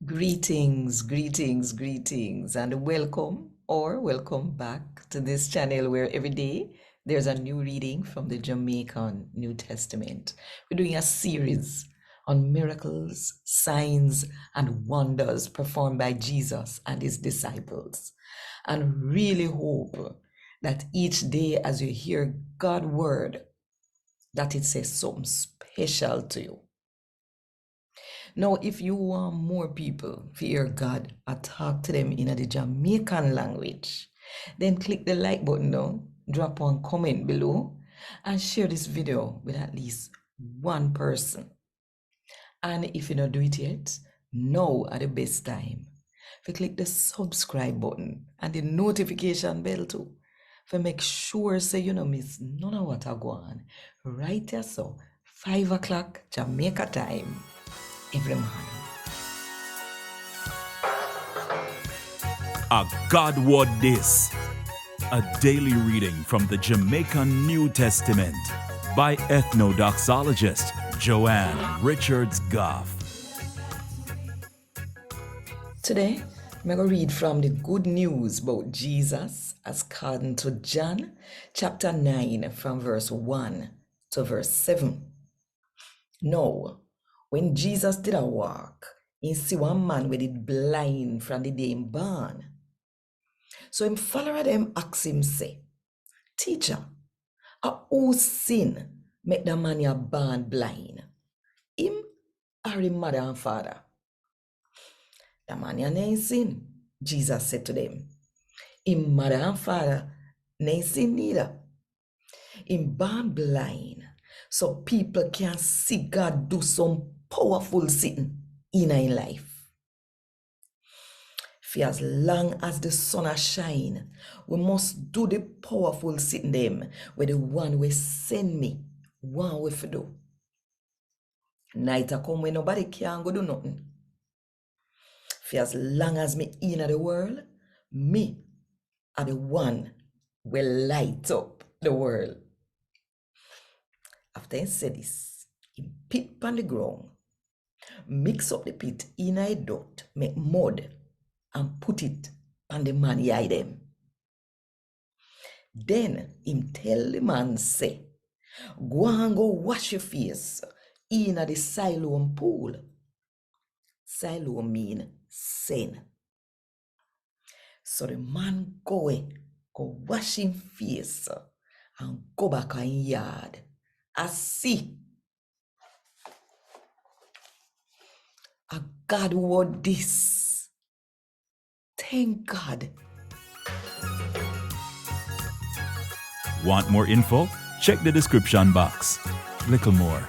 Greetings, and welcome back to this channel where every day there's a new reading from the Jamaican New Testament. We're doing a series on miracles, signs, and wonders performed by Jesus and his disciples. And really hope that each day as you hear God's word, that it says something special to you. Now, if you want more people to hear God or talk to them in the Jamaican language, then click the like button down, drop one comment below, and share this video with at least one person. And if you don't do it yet, now are the best time. If you click the subscribe button and the notification bell too, for make sure so you don't miss none of what I go on. Right here so, 5 o'clock Jamaica time every morning. A God Word This, a daily reading from the Jamaican New Testament by Ethnodoxologist Joanne Richards Goffe. Today, I'm going to read from the good news about Jesus as according to John chapter 9 from verse 1 to verse 7. Now, when Jesus did a walk, he see one man with it blind from the day him born. So him follower them ask him say, Teacher, who sin make the man ya born blind? Him or him mother and father? The man ya nae sin, Jesus said to them. Him mother and father nae sin neither. Him born blind, so people can see God do some powerful thing in our life. For as long as the sun a shine, we must do the powerful thing them with the one we send me, one way for do. Night a come when nobody can go do nothing. For as long as me in the world, me are the one will light up the world. After he said this, he pit on the ground, mix up the pit in a dot, make mud, and put it on the man he hide them. Then him tell the man say, go and go wash your face in the Siloam pool. Siloam mean sin. So the man go wash him face and go back on yard. I see a God word this. Thank God. Want more info? Check the description box. Little more.